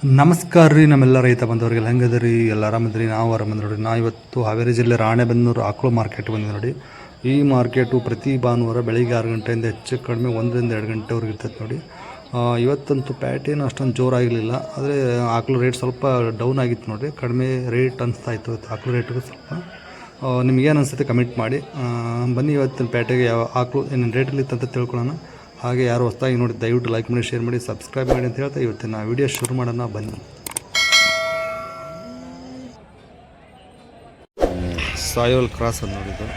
ನಮಸ್ಕಾರ ರೀ ನಮ್ಮೆಲ್ಲ ರೈತ ಬಂದವರಿಗೆಲ್ಲ ಹೆಂಗದ್ರಿ ಎಲ್ಲ ಆರಾಮದ್ರಿ ನಾವು ಆರಾಮದ್ ನೋಡಿ. ನಾ ಇವತ್ತು ಹಾವೇರಿ ಜಿಲ್ಲೆ ರಾಣೆಬೆನ್ನೂರು ಆಕಳು ಮಾರ್ಕೆಟ್ ಬಂದಿದೆ ನೋಡಿ. ಈ ಮಾರ್ಕೆಟು ಪ್ರತಿ ಭಾನುವಾರ ಬೆಳಿಗ್ಗೆ 6 ಗಂಟೆಯಿಂದ ಹೆಚ್ಚು ಕಡಿಮೆ 1 ರಿಂದ 2 ಗಂಟೆವರೆಗೆ ಇರ್ತೈತೆ ನೋಡಿ. ಇವತ್ತಂತೂ ಪ್ಯಾಟೇನು ಅಷ್ಟೊಂದು ಜೋರಾಗಿರಲಿಲ್ಲ, ಆದರೆ ಆಕಳು ರೇಟ್ ಸ್ವಲ್ಪ ಡೌನ್ ಆಗಿತ್ತು ನೋಡಿರಿ. ಕಡಿಮೆ ರೇಟ್ ಅನಿಸ್ತಾ ಇತ್ತು ಆಕಳು ರೇಟು ಸ್ವಲ್ಪ. ನಿಮಗೇನು ಅನಿಸುತ್ತೆ ಕಮೆಂಟ್ ಮಾಡಿ. ಬನ್ನಿ ಇವತ್ತಿನ ಪ್ಯಾಟೆಗೆ ಯಾವ ಆಕಳು ಏನೇನು ರೇಟಲ್ಲಿ ಇತ್ತು ಅಂತ ತಿಳ್ಕೊಳ್ಳೋಣ. ಹಾಗೆ ಯಾರು ಹೊಸದಾಗಿ ನೋಡಿ ದಯವಿಟ್ಟು ಲೈಕ್ ಮಾಡಿ, ಶೇರ್ ಮಾಡಿ, ಸಬ್ಸ್ಕ್ರೈಬ್ ಮಾಡಿ ಅಂತ ಹೇಳ್ತಾ ಇವತ್ತಿನ ವಿಡಿಯೋ ಶುರು ಮಾಡೋಣ ಬನ್ನಿ. ಸಾಯೋಲ್ ಕ್ರಾಸ್ ಅಂತ ನೋಡಿದ್ದು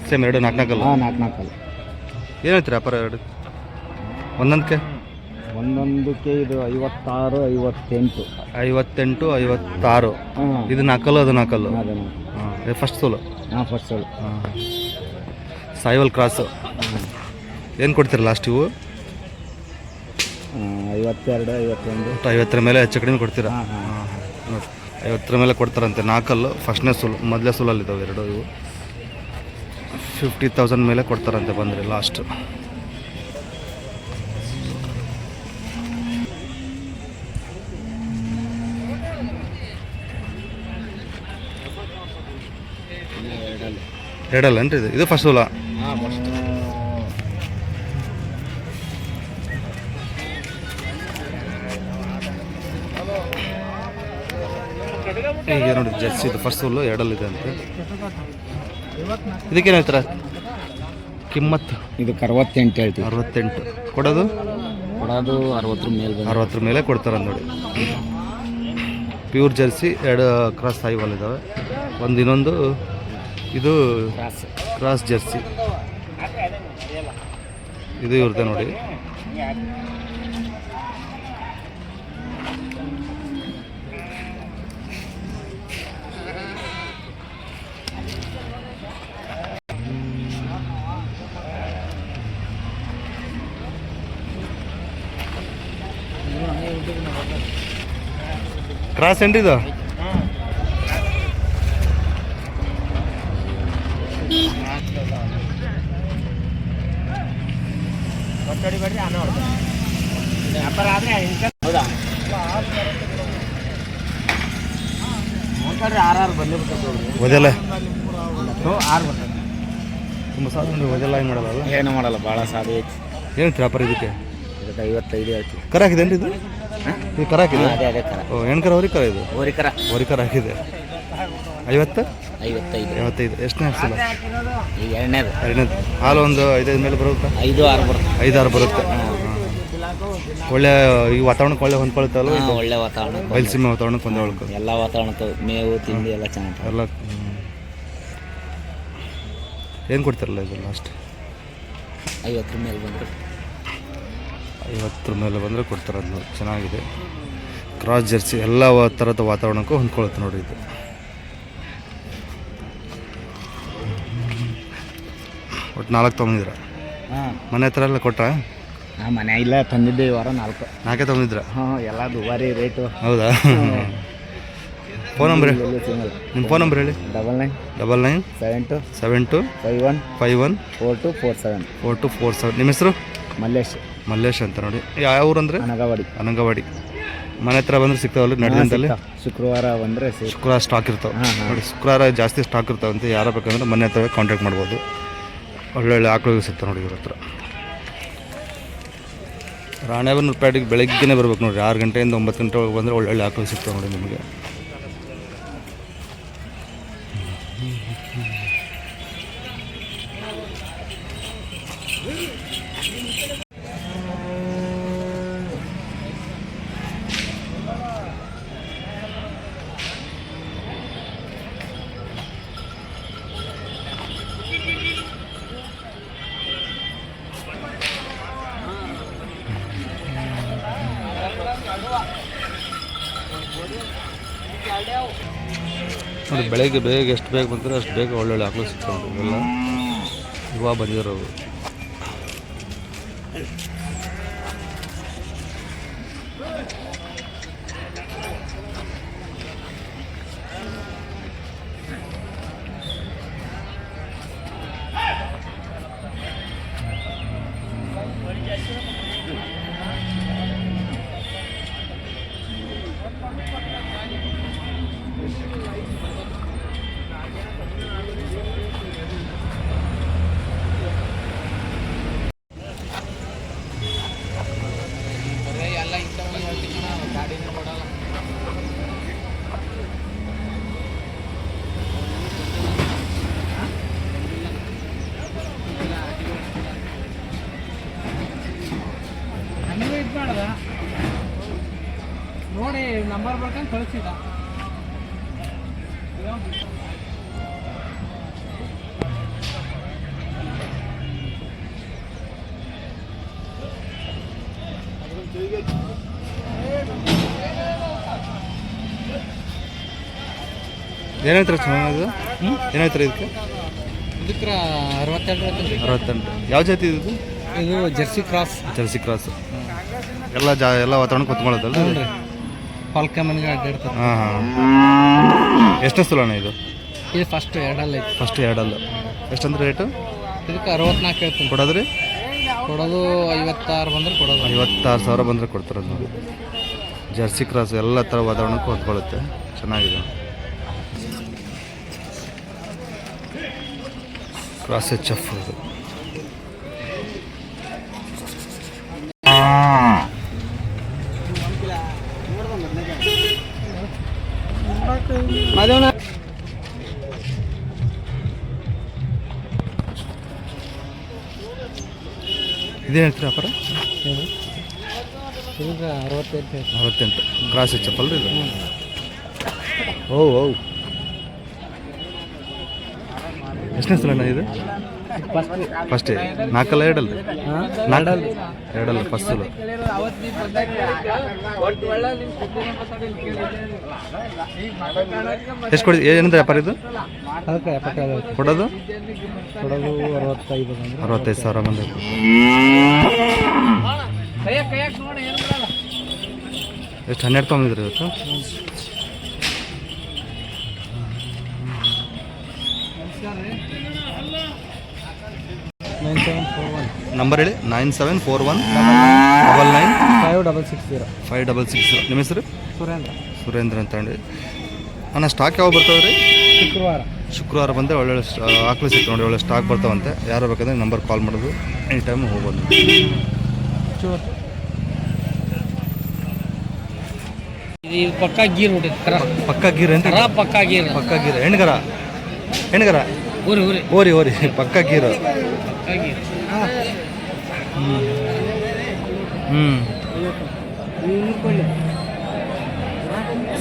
ಸೇಮ್ ಎರಡು ನಾಲ್ಕು ನಾಲ್ಕಲ್ಲ. ಏನು ಹೇಳ್ತೀರಿ ವ್ಯಾಪಾರ ಎರಡು ಒಂದೊಂದಕ್ಕೆ? ಒಂದೊಂದಕ್ಕೆ ಇದು 56, 58. 58, 56. ಇದು ನಾಲ್ಕಲ್ಲು, ಅದು ನಾಲ್ಕಲ್ಲು. ಹಾಂ, ಫಸ್ಟ್ ಸೋಲು. ಹಾಂ, ಫಸ್ಟ್ ಸೋಲು. ಸಾಯೋಲ್ ಕ್ರಾಸು ಏನು ಕೊಡ್ತೀರ ಲಾಸ್ಟ್ ಇವು? 52, 51. 50 ಮೇಲೆ ಹೆಚ್ಚು ಕಡಿಮೆ ಕೊಡ್ತೀರಾ? ನೋಡಿ 50 ಮೇಲೆ ಕೊಡ್ತಾರಂತೆ. ನಾಲ್ಕಲ್ಲು ಫಸ್ಟ್ನೇ ಸೋಲು, ಮೊದಲೇ ಸೋಲಲ್ಲಿದ್ದಾವೆ ಎರಡು. ಇವು 50,000 ಮೇಲೆ ಕೊಡ್ತಾರಂತೆ ಬಂದರೆ ಲಾಸ್ಟ್. ಎರಡಲ್ಲ ಏನ್ರಿ ಇದು ಫಸ್ಟ್ ಸೋಲ? ಈಗ ನೋಡಿ ಜರ್ಸಿ ಇದು ಫಸ್ಟ್ ಸೋಲು ಎರಡಲ್ಲಿದೆ ಅಂತೆ. ಇದಕ್ಕೇನು ಹೇಳ್ತಾರೆ ಕಿಮ್ಮತ್ತು? ಇದಕ್ಕೆ 68 ಹೇಳ್ತೀವಿ. 68 ಕೊಡೋದು? 60 ಮೇಲೆ. 60 ಮೇಲೆ ಕೊಡ್ತಾರೆ ನೋಡಿ. ಪ್ಯೂರ್ ಜರ್ಸಿ, ಎರಡು ಕ್ರಾಸ್ ಸಾಯಿವಾಲ್ ಇದ್ದಾವೆ. ಇನ್ನೊಂದು ಇದು ಕ್ರಾಸ್ ಜರ್ಸಿ. ಇದು ಇರುತ್ತೆ ನೋಡಿ. ಕ್ರಾಸ್ ಏನ್ರಿ ಇದು? ಒದೆಲ್ಲ ತುಂಬ ಸಾಧ್ಯ ಒದೆಲ್ಲ ಏನು ಮಾಡಲ್ಲ? ಏನು ಮಾಡಲ್ಲ, ಭಾಳ ಸಾಧ್ಯ ಐತಿ. ಏನು ವ್ಯಾಪಾರ ಇದಕ್ಕೆ? 55 ಹೇಳ್ತೀವಿ. ಕರ ಹಾಕಿದೆ ಏನ್ರಿ ಇದು? ಇದು ಕರ ಹಾಕಿದೆ? ಅದೇ ಕರ. ಓ, ಹೆಣ್ಕರ ಹೊರಿಕರ ಇದು? ಹೊರಿಕರ ಹಾಕಿದೆ. 55. 55 ಎಷ್ಟನೇ ಹಾಕ್ಸಿಲ್ಲ? ಈಗ ಎರಡನೇದು. ಹಾಲು ಒಂದು 5 ಮೇಲೆ ಬರುತ್ತೆ? 5-6 ಬರುತ್ತೆ. 5-6 ಬರುತ್ತೆ. ಒಳ್ಳೆ ಈ ವಾತಾವರಣಕ್ಕೆ ಒಳ್ಳೆ ಹೊಂದ್ಕೊಳ್ತಲ್ಲ? ಒಳ್ಳೆ ವಾತಾವರಣ, ಬಯಲುಸೀಮೆ ವಾತಾವರಣಕ್ಕೆ ಹೊಂದ್ಕೊಳ್ತದೆ. ಎಲ್ಲ ವಾತಾವರಣಕ್ಕೆ ಮೇವು ತಿಂಡಿ ಎಲ್ಲ ಚೆನ್ನಾಗಿ ಎಲ್ಲ. ಏನು ಕೊಡ್ತಾರಲ್ಲ ಇದು ಲಾಸ್ಟ್? 50 ಮೇಲೆ ಬಂದರೆ. 50 ಮೇಲೆ ಬಂದರೆ ಕೊಡ್ತಾರೆ. ಅದು ಚೆನ್ನಾಗಿದೆ. ಕ್ರಾಸ್ ಜರ್ಸಿ ಎಲ್ಲ ಥರದ ವಾತಾವರಣಕ್ಕೂ ಹೊಂದ್ಕೊಳುತ್ತೆ ನೋಡಿ ಇದು. ಒಟ್ಟು 4 ತೊಗೊಂಡಿದ್ದೀರ? ಮನೆ ಹತ್ರ ಎಲ್ಲ ಕೊಟ್ರ? ಮನೆ ಇಲ್ಲ, ತಂದಿದ್ದೆ ಈ ವಾರ 4 ತೊಗೊಂಡಿದ್ರ? ಎಲ್ಲ ದುಬಾರಿ ರೇಟು. ಹೌದಾ? ಫೋನ್ ನಂಬರ್ ನಿಮ್ಮ ಫೋನ್ ನಂಬರ್ ಹೇಳಿ. 99 72 51 4247. 4247. ನಿಮ್ಮ ಹೆಸರು? ಮಲ್ಲೇಶ್ ಅಂತ ನೋಡಿ. ಯಾವ ಊರು ಅಂದರೆ? ಅನಂಗವಾಡಿ. ಮನೆ ಹತ್ರ ಬಂದರೆ ಸಿಗ್ತಾವಲ್ಲ ನಡೆದಿಂದಲ್ಲಿ? ಶುಕ್ರವಾರ ಬಂದರೆ ಶುಕ್ರವಾರ ಸ್ಟಾಕ್ ಇರ್ತಾವೆ ನೋಡಿ. ಶುಕ್ರವಾರ ಜಾಸ್ತಿ ಸ್ಟಾಕ್ ಇರ್ತಾವಂತೆ. ಯಾರು ಬೇಕಂದ್ರೆ ಮನೆ ಹತ್ರ ಕಾಂಟ್ಯಾಕ್ಟ್ ಮಾಡ್ಬೋದು. ಒಳ್ಳೊಳ್ಳೆ ಆಕಳು ಸಿಗ್ತಾವೆ ನೋಡಿ ಇವ್ರ ಹತ್ರ. ರಾಣೆಬೆನ್ನೂರು ಪ್ಯಾಟಿಗೆ ಬೆಳಗ್ಗೆನೇ ಬರ್ಬೇಕು ನೋಡಿ. 6 ಗಂಟೆಯಿಂದ 9 ಗಂಟೆ ಒಳಗೆ ಬಂದರೆ ಒಳ್ಳೊಳ್ಳೆ ಆಕಳು ಸಿಗ್ತಾವೆ ನೋಡಿ ನಿಮಗೆ. ನೋಡಿ ಬೆಳಗ್ಗೆ ಬೇಗ ಎಷ್ಟು ಬೇಗ ಬಂದರೆ ಅಷ್ಟು ಬೇಗ ಒಳ್ಳೊಳ್ಳೆ ಆಕಳು ಸಿಗ್ತಾವೆ ಇವೆಲ್ಲ ಇವಾಗ ಬಂದಿರೋವು. ನೋಡಿ ನಂಬರ್ ಬರ್ಕೊಂಡು ಕಳಿಸಿದ. ಏನಾಯ್ತಾರೆ ಚೆನ್ನಾಗಿ ಏನಾಯ್ತಾರೆ ಇದಕ್ಕೆ? ಇದಕ್ಕೆ 62. 68. ಯಾವ ಜಾತಿ ಇದು? ಇದು ಜರ್ಸಿ ಕ್ರಾಸ್. ಜರ್ಸಿ ಕ್ರಾಸ್ ಎಲ್ಲ ಎಲ್ಲ ವಾತಾವರಣ ಕೊತ್ಕೊಳ್ಳೋದಲ್ಲ ರೀ. ಪಾಲ್ಕ ಮನೆಗೆ ಅಡ್ಡಾಡ್ತಾರೆ. ಹಾಂ ಹಾಂ. ಎಷ್ಟು ಸುಲೋಣ ಇದು? ಇದು ಫಸ್ಟ್ ಎರಡಲ್ಲ ಐತಿ. ಫಸ್ಟ್ ಎರಡಲ್ಲ. ಎಷ್ಟಂದ್ರೆ ರೇಟು? ಇದಕ್ಕೆ 64 ಹೇಳ್ತೀನಿ. ಕೊಡೋದ್ರಿ? ಕೊಡೋದು 56 ಬಂದ್ರೆ ಕೊಡೋದು. 56,000 ಬಂದರೆ ಕೊಡ್ತಾರೆ ನೋಡಿ. ಜರ್ಸಿ ಕ್ರಾಸ್ ಎಲ್ಲ ಥರ ವಾತಾವರಣಕ್ಕೂ ಹೊತ್ಕೊಳ್ಳುತ್ತೆ, ಚೆನ್ನಾಗಿದೆ. ಕ್ರಾಸ್ HF ಇದು. ಇದೇನು ಹೇಳ್ತೀರಿ ವ್ಯಾಪಾರ? ಇದಕ್ಕೆ 68. 68. ಕ್ರಾಸ್ HF ಅಲ್ರಿ ಇದು? ಓ ಓ. ಎಷ್ಟನೇ ಸಲ ಇದು? ಫಸ್ಟ್ 4 ಎರಡಲ್ಲ? 4 ಎರಡಲ್ಲ ಫಸ್ಟ್ ಸಲ. ಎಷ್ಟು ಕೊಡಿ? ಏನಂತ ವ್ಯಾಪಾರ ಇದು? ಅದಕ್ಕೆ 75. ಕೊಡೋದು? ಕೊಡೋದು 65 ಬಂದ್ರೆ 65,000 ಬಂದೈತೆ. ಎಷ್ಟು 12 ತೊಗೊಂಡಿದ್ರಿ ಇವತ್ತು? ನಂಬರ್ ಹೇಳಿ. 9741 99 5660. 5660. ನಿಮ್ಮ ಹೆಸರು? ಸುರೇಂದ್ರ. ಸುರೇಂದ್ರ ಅಂತ ಹೇಳಿ. ಅಣ್ಣ ಸ್ಟಾಕ್ ಯಾವಾಗ ಬರ್ತಾವೆ ರೀ? ಶುಕ್ರವಾರ ಬಂದರೆ ಒಳ್ಳೊಳ್ಳೆ ಆಕಳು ಸಿಕ್ತು ನೋಡಿ, ಒಳ್ಳೆ ಸ್ಟಾಕ್ ಬರ್ತಾವಂತೆ. ಯಾರು ಬೇಕಾದ್ರೆ ನಂಬರ್ ಕಾಲ್ ಮಾಡೋದು, ಎನಿ ಟೈಮ್ ಹೋಗ್ಬೋದು. ಇದು ಪಕ್ಕ ಗೀರ್ ಹುಟ್ಟಿದ ಪಕ್ಕ ಗೀರ್ ಅಂತ? ಪಕ್ಕ ಗೀರ್. ಪಕ್ಕ ಗೀರ್. ಹೆಣ್ಗರ? ಹೆಣ್ಗರ? ಊರಿ ಊರಿ ಓರಿ ಓರಿ ಪಕ್ಕ ಗೀರು. ಪಕ್ಕ ಗೀರ್.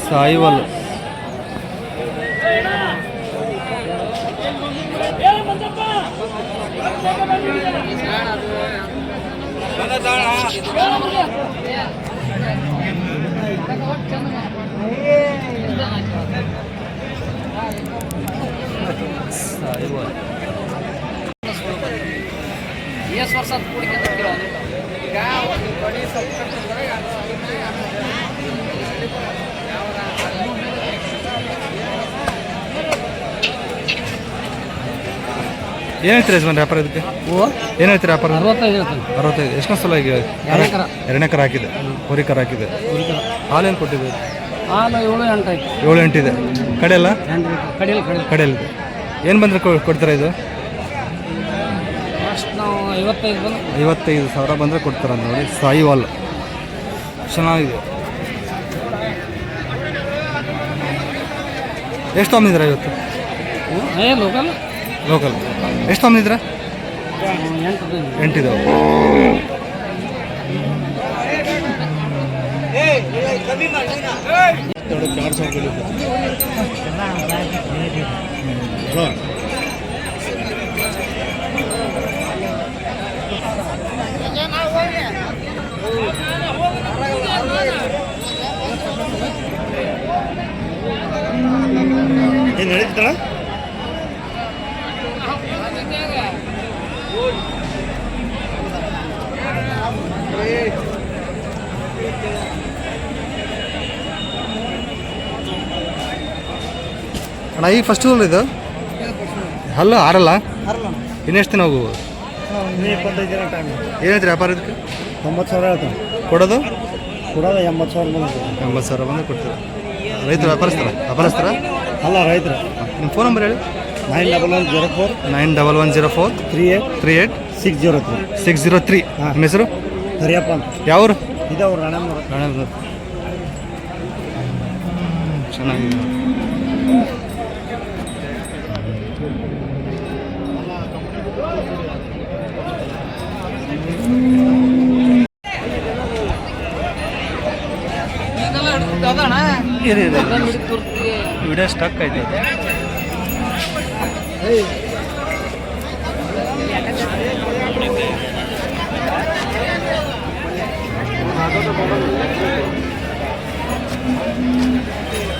ಸಾಯಿವಲ್. ಏನು ಹೇಳ್ತೀರಿ ಯಜಮಾನ್ ವ್ಯಾಪಾರ ಇದಕ್ಕೆ? ಏನು ಹೇಳ್ತೀರಿ ವ್ಯಾಪಾರ? 65. ಎಷ್ಟನೇ ಸಲ ಈಗ? 2 ಕರ ಹಾಕಿದೆ, ಹೋರಿಕರ ಹಾಕಿದೆ. ಹಾಲೇನು ಕೊಟ್ಟಿದೆ? ಹಾಲು 7-8 ಆಯ್ತು. 7-8 ಇದೆ. ಕಡೆಯಲ್ಲ? ಕಡೆಯಲ್ಲಿದೆ. ಏನು ಬಂದರೆ ಕೊಡ್ತೀರಾ ಇದು? ಫಸ್ಟ್ ನಾವು 55 ಬಂದು 55,000 ಬಂದರೆ ಕೊಡ್ತಾರೆ ನೋಡಿ. ಸಾಯಿವಾಲ್ ಚೆನ್ನಾಗಿದೆ. ಎಷ್ಟು ತೊಗೊಂಡಿದ್ದೀರಾ ಇವತ್ತು? ಲೋಕಲ್. ಲೋಕಲ್ ಎಷ್ಟು ತೊಗೊಂಡಿದ್ದೀರಾ? 8 ಇದಾವೆ. ನಡೀತಳ ಅಣ್ಣ ಈಗ ಫಸ್ಟ್ ಇದು ಅಲ್ಲ ಆರಲ್ಲ ಇನ್ನೆಷ್ಟು ದಿನ ಹೋಗುವ 25 ದಿನ ಟೈಮ್. ಏನೈತ್ರಿ ವ್ಯಾಪಾರ ಇದಕ್ಕೆ 90,000 ಹೇಳ್ತಾನೆ. ಕೊಡೋದು ಕೊಡೋದು 80,000 ಬಂದು. 80,000 ಬಂದು ಕೊಡ್ತೀರ ರೈತರು ವ್ಯಾಪಾರಸ್ತಾರ ಅಲ್ಲ ರೈತರು. ನಿಮ್ಮ ಫೋನ್ ನಂಬರ್ ಹೇಳಿ 9104 9104 38 38 603. 603 ಹಾಂ. ನಿಮ್ಮ ಹೆಸರು ಸರಿಯಪ್ಪ ಅಂತ. ಯಾವರು ಇದೆ ಅವ್ರು ರಾಣೆಮ್ಮನವ್ರು. ಚೆನ್ನಾಗಿದೆ ವಿಡಿಯೋ ಸ್ಟಕ್ ಐತೆ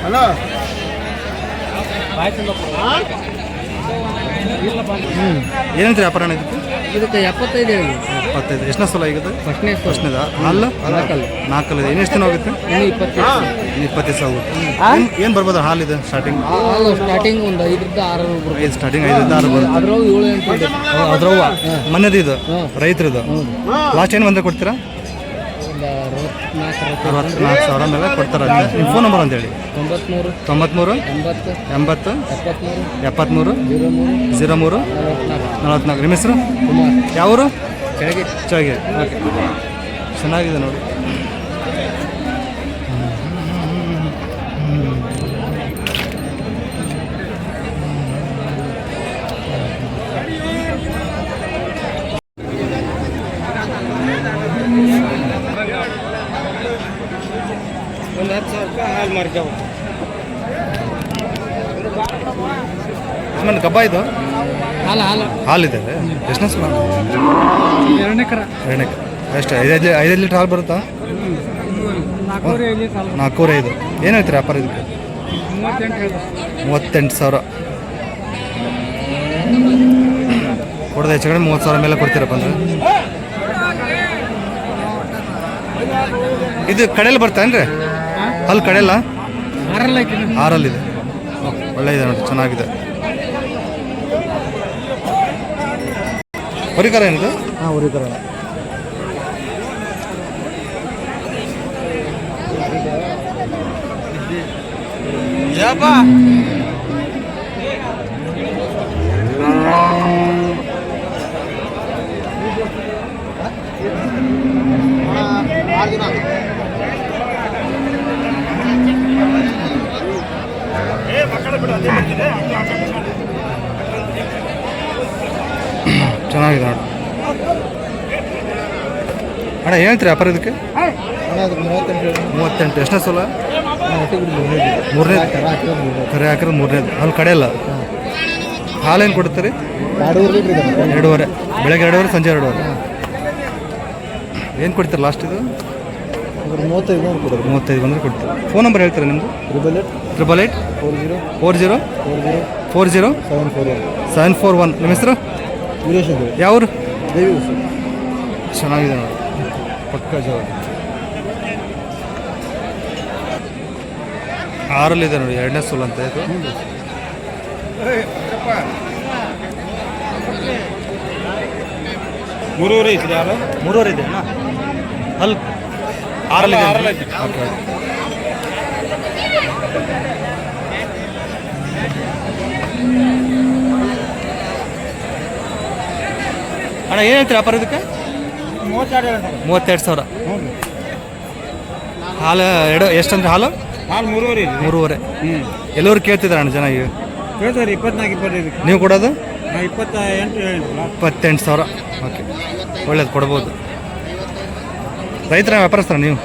ಹಲೋ ಏನಂತೀರಿ ವ್ಯಾಪಾರ ಇದಕ್ಕೆ ಇದಕ್ಕೆ 75 ಹೇಳಿ 25 ಎಷ್ಟನೇ ಸಲ ಆಗಿದೆ ಫಸ್ಟ್ನೇದ ಅಲ್ಲ ನಾಲ್ಕಲ್ಲ ನಾಲ್ಕಲ್ಲ ಎಷ್ಟು ದಿನ ಹೋಗುತ್ತೆ ಇನ್ನು 25 25 ಆಗುತ್ತೆ ಏನು ಬರ್ಬೋದು ಹಾಲಿದೆ ಸ್ಟಾರ್ಟಿಂಗ್ ಹಾಲು ಸ್ಟಾರ್ಟಿಂಗ್ ಒಂದು 5ರಿಂದ 6 ಬರ್ಬೋದು. ಐದು ಸ್ಟಾರ್ಟಿಂಗ್ 5ರಿಂದ 6 ಬರುತ್ತೆ ಅದ್ರಾಗ 7-8 ಇದೆ. ಅದ್ರವ್ವ ಮನೆದು ಇದು ರೈತರದು ಲಾಸ್ಟ್ ಏನು ಬಂದರೆ ಕೊಡ್ತೀರಾ ಒಂದು 64 64,000 ಮೇಲೆ ಕೊಡ್ತಾರೆ ನಿಮ್ಮ ಫೋನ್ ನಂಬರ್ ಅಂತ ಹೇಳಿ 93 93 80 80 73 73 03 03 44 44 ನಿಮ್ಮ ಹೆಸರು ಕುಮಾರ್ ಯಾವರು ಕೆಳಗೆ ಚೆನ್ನಾಗಿ ಓಕೆ ಚೆನ್ನಾಗಿದೆ ನೋಡಿ ಒಂದು 10,000 ರೂಪಾಯಿ ಹಾಲು ಮಾರ್ಕೇವು. ಆಮೇಲೆ ಗಬ್ಬ ಇದು ಹಾಲು ಹಾಲಿದೆ ಎಷ್ಟನೇ ಸಲ ಎರಡನೇ ಕರ ಎಷ್ಟು 5 ಲೀಟ್ರ್ ಹಾಲು ಬರುತ್ತಾ 405 ಏನು ಹೇಳ್ತೀರಿ ವ್ಯಾಪಾರ ಇದಕ್ಕೆ 38,000 ಕೊಡೋದು ಹೆಚ್ಚು ಕಡೆ 30,000 ಮೇಲೆ ಕೊಡ್ತೀರಪ್ಪ ಅಂದ್ರೆ ಇದು ಕಡೆಯಲ್ಲಿ ಬರ್ತಾನೇನ್ರಿ ಅಲ್ಲಿ ಕಡೆಯಲ್ಲ 6ರಲ್ಲಿದೆ ಒಳ್ಳೆ ಇದೆ ನೋಡಿ ಚೆನ್ನಾಗಿದೆ ಹೊರಿಕರ ಏನಿದೆ ಹಾಂ ಉರಿಕರ ಚೆನ್ನಾಗಿದೆ ನೋಡಿ ಅಣ್ಣ ಹೇಳ್ತೀರಿ ವ್ಯಾಪಾರ ಇದಕ್ಕೆ 38 ಎಷ್ಟನೇ ಸಲ ಮೂರನೇ ಕರೆ ಹಾಕಿರೋದು ಮೂರನೇದು ಅಲ್ಲಿ ಕಡೆಯಲ್ಲ ಹಾಲೇನು ಕೊಡ್ತೀರಿ 2.5 ಬೆಳಗ್ಗೆ 2.5 ಸಂಜೆ 2.5 ಏನು ಕೊಡ್ತೀರಿ ಲಾಸ್ಟ್ ಇದು 35 ಬಂದರೆ ಕೊಡ್ತೀರಿ ಫೋನ್ ನಂಬರ್ ಹೇಳ್ತೀರಾ ನಿಮ್ಮದು 888 40 741 ನಿಮ್ಮ ಹೆಸರು ಯಾವರು ಚೆನ್ನಾಗಿದೆ ನೋಡಿ ಪಕ್ಕ ಜವಾಬ್ 6ರಲ್ಲಿದೆ ನೋಡಿ 2ನೇ ಸೋಲ್ ಅಂತ ಇದು ಮೂರುವರೆ ಐತ್ರಿ ಯಾರು 3 ಇದೆ ಅಲ್ಲಿ 6ರಲ್ಲಿದೆ ಓಕೆ ಅಣ್ಣ ಏನು ಹೇಳ್ತೀರಿ ವ್ಯಾಪಾರ ಇದಕ್ಕೆ 32,000 ಹಾಲು ಎಷ್ಟಂದ್ರೆ ಹಾಲು ಮೂರುವರೆ 3.5 ಎಲ್ಲರೂ ಕೇಳ್ತಿದ್ದಾರೆ ಅಣ್ಣ ಜನ ಈಗ ಹೇಳ್ತಾರೆ 24-25. ನೀವು ಕೊಡೋದು 28 28,000 ಓಕೆ ಒಳ್ಳೇದು ಕೊಡ್ಬೋದು ರೈತರ ವ್ಯಾಪಾರಸ್ತಾರ ನೀವು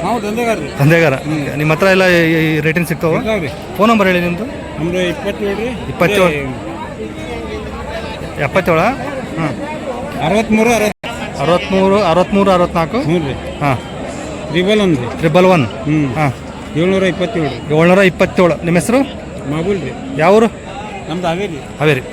ನಾವು ದಂಧೆಗಾರ್ರಿ ದಂಧೆಗಾರ ನಿಮ್ಮ ಹತ್ರ ಎಲ್ಲ ಈ ರೇಟಿಂಗ್ ಸಿಗ್ತಾವ ಫೋನ್ ನಂಬರ್ ಹೇಳಿ ನಿಮ್ಮದು ನಮ್ದು 27 77 ಹಾಂ 63 64 ಹ್ಞೂ ರೀ ಹಾಂ 111 111 ಹ್ಞೂ ಹಾಂ 727 727 ನಿಮ್ಮ ಹೆಸರು ಮಾಬೂಲ್ ರೀ. ಯಾವೂರು? ನಮ್ದು ಹಾವೇರಿ. ಹಾವೇರಿ.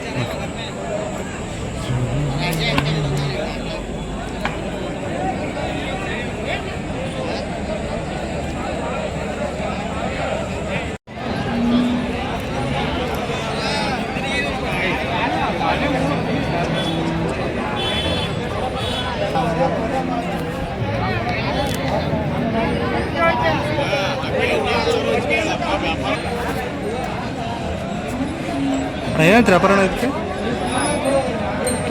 ಏನಂತೀರಿ ವ್ಯಾಪಾರ ಅಣ್ಣ ಇದಕ್ಕೆ?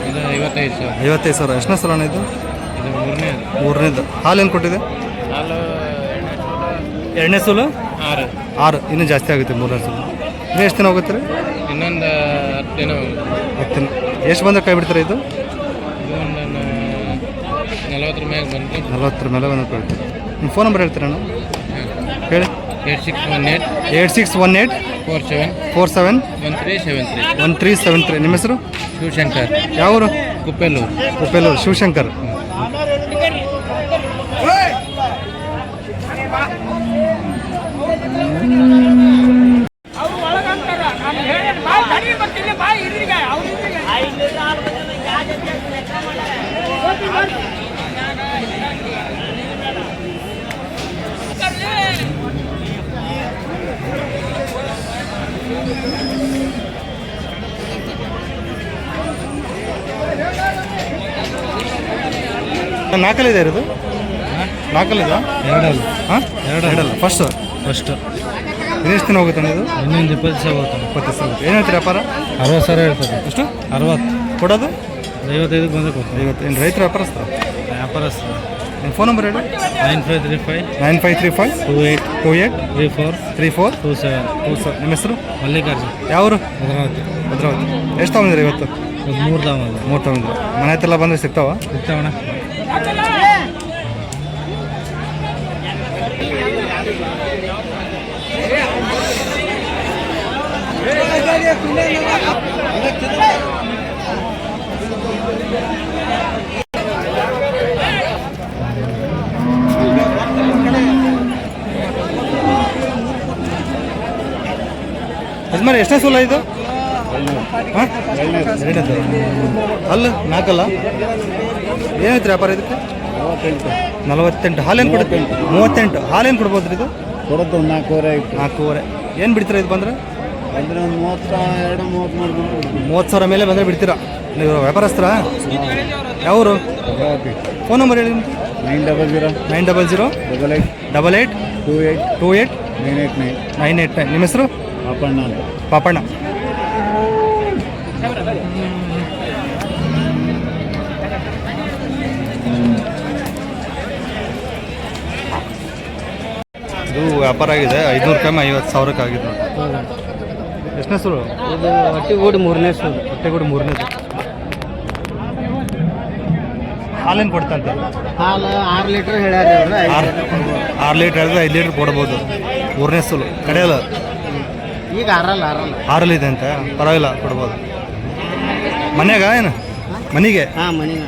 ಇದು 55 ಸಾವಿರ. 55 ಸಾವಿರ. ಎಷ್ಟನೇ ಸಲ ಅಣ್ಣ ಇದು? ಇದು ಮೂರನೇ. ಮೂರನೇದು. ಹಾಲು ಏನು ಕೊಟ್ಟಿದೆ? ಹಾಲು ಎರಡನೇ ಸೂಲು 6. 6. ಇನ್ನೂ ಜಾಸ್ತಿ ಆಗುತ್ತೆ ಮೂರನೇ ಸೂಲು. ಇನ್ನೂ ಎಷ್ಟು ದಿನ ಹೋಗುತ್ತೆ ರೀ? ಇನ್ನೊಂದು 10 ದಿನ. 10 ದಿನ. ಎಷ್ಟು ಬಂದರೆ ಕೈ ಬಿಡ್ತಾರೆ ಇದು? ಇದು ಒಂದು 40 ಮ್ಯಾಗ ಬಂತು. 40 ಮೇಲೆ ಬಂದರೆ ಕೈ ಬಿಡ್ತಾರೆ. ನಿಮ್ಮ ಫೋನ್ ನಂಬರ್ ಹೇಳ್ತೀರಣ್ಣ? ಹೇಳಿ. 8618 8618 47 47 1373. 1373. ನಿಮ್ಮ ಹೆಸರು? ಶಿವಶಂಕರ್. ಯಾವೂರು? ಕುಪ್ಪೆಲ್ಲೂರು. ಉಪ್ಪೇಲೂರು. ಶಿವಶಂಕರ್. ನಾಲ್ಕಲ್ಲಿದೆ ಇರೋದು? ನಾಲ್ಕಲ್ಲಿದ? ಎರಡಲ್ಲ. ಹಾಂ, ಎರಡಲ್ಲ. ಫಸ್ಟ್ ಎಷ್ಟು ದಿನ ಹೋಗುತ್ತೆ ಇದು? ಇನ್ನೊಂದು 20 ಸಾವಿರ ಹೋಗ್ತಾನೆ. 20 ಸಾವಿರ. ಏನು ಹೇಳ್ತೀರಿ ವ್ಯಾಪಾರ? 60 ಸಾವಿರ ಹೇಳ್ತದೆ. ಎಷ್ಟು? 60. ಕೊಡೋದು 55 ಬಂದರೆ ಕೊಡ್ತಾರೆ. 50. ಏನು ರೈತರು ವ್ಯಾಪಾರಸ್ತರ? ವ್ಯಾಪಾರಸ್ಥ. ನಿಮ್ಮ ಫೋನ್ ನಂಬರ್ ಹೇಳಿ. 9535 9535 28 28 34 34 27. 27. ನಿಮ್ಮ ಹೆಸರು? ಮಲ್ಲಿಕಾರ್ಜುನ್. ಯಾವರು? ಭದ್ರಾವತಿ. ಭದ್ರಾವತಿ. ಎಷ್ಟು ತಗೊಂಡಿರಿ ಇವತ್ತು? 3 ದಾಮಲ್ಲ. 3 ತಗೊಂಡ್ರಿ. ಮನೆ ಹತ್ತೆಲ್ಲ ಬಂದರೆ ಸಿಗ್ತಾವ? ಸಿಗ್ತಾವಣ. ಯಜಮಾನ ಎಷ್ಟನೇ ಸೂಲ ಇದು? ಹಾಂ, ಎರಡನೇದು. ಅಲ್ಲ ನಾಲ್ಕಲ್ಲ. ಏನೈತ್ರಿ ವ್ಯಾಪಾರ ಇದಕ್ಕೆ? 48. ಹಾಲೇನು ಕೊಡುತ್ತೆ? 38. ಹಾಲೇನು ಕೊಡ್ಬೋದು ಇದು? ಕೊಡೋದು 4.5 ಆಯ್ತು. 4.5. ಏನು ಬಿಡ್ತೀರಾ ಇದು ಬಂದರೆ? ಅಂದರೆ ಒಂದು 32 30 30 ಸಾವಿರ ಮೇಲೆ ಬಂದರೆ ಬಿಡ್ತೀರಾ? ನೀವು ವ್ಯಾಪಾರಸ್ಥರಾ? ಯಾವರು? ಫೋನ್ ನಂಬರ್ ಹೇಳಿ ನಿಮ್ಮದು? 900 900 88 88 28 28 989. 989. ನಿಮ್ಮ ಹೆಸರು? ಪಾಪಣ್ಣ ಅಂತ. ಪಾಪಣ್ಣ. ಇದು ವ್ಯಾಪಾರ ಆಗಿದೆ. 500 ಕಮ್ಮಿ 50 ಸಾವಿರಕ್ಕೆ ಆಗಿದೆ. ಎಷ್ಟನೇ ಸೂರು? ಇದು ಹೊಟ್ಟಿಗೂಡು 3ನೇ ಸೂರು. ಹೊಟ್ಟೆಗೂಡು 3ನೇದು. ಹಾಲೇನು ಕೊಡ್ತಂತೆ? ಹಾಲು 6 ಲೀಟ್ರ್ ಹೇಳ್ಯಾರ ಇವ್ರು. 6 ಲೀಟ್ರ್ ಹೇಳಿದ್ರೆ 5 ಲೀಟ್ರ್ ಕೊಡ್ಬೋದು. 3ನೇ ಸೂಲು ಕಡೆಯಲ್ಲ. ಈಗ 6 6ರಲ್ಲಿದೆ ಅಂತ. ಪರವಾಗಿಲ್ಲ, ಕೊಡ್ಬೋದು. ಮನ್ಯಾಗ ಏನು? ಮನೆಗೆ? ಹಾಂ, ಮನೆಗೆ.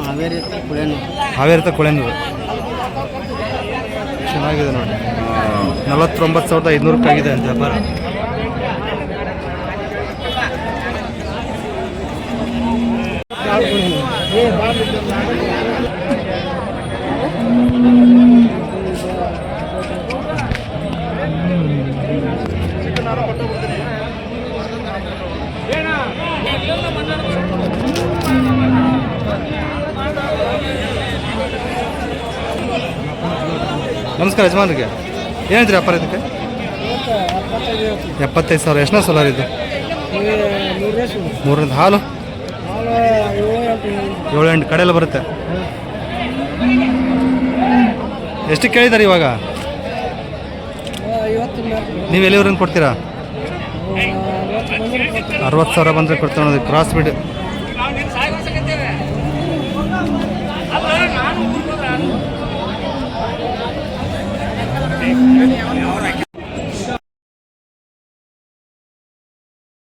ಹಾವೇರಿ ಕುಳೇನು. ಹಾವೇರಿ ತ ಕುಳೇನೂರು. ಚೆನ್ನಾಗಿದೆ ನೋಡಿ. 49,500 ಆಗಿದೆ ಅಂತ ವ್ಯಾಪಾರ. ನಮಸ್ಕಾರ ಯಜಮಾನ್ರಿಗೆ. ಏನಂತೀರಿ ವ್ಯಾಪಾರ ಇದಕ್ಕೆ? 75 ಸಾವಿರ. ಎಷ್ಟನೇ ಸೋಲಾರ್ ಇದು? 3ನೇದು. ಹಾಲು 7-8 ಕಡೆಯೆಲ್ಲ ಬರುತ್ತೆ. ಎಷ್ಟು ಕೇಳಿದಾರೆ ಇವಾಗ? ನೀವು ಎಲ್ಲಿವರೆಗೆ ಕೊಡ್ತೀರಾ? 60 ಸಾವಿರ ಬಂದರೆ ಕೊಡ್ತೀವಿ ಅನ್ನೋದು. ಕ್ರಾಸ್ ಬಿಡ್.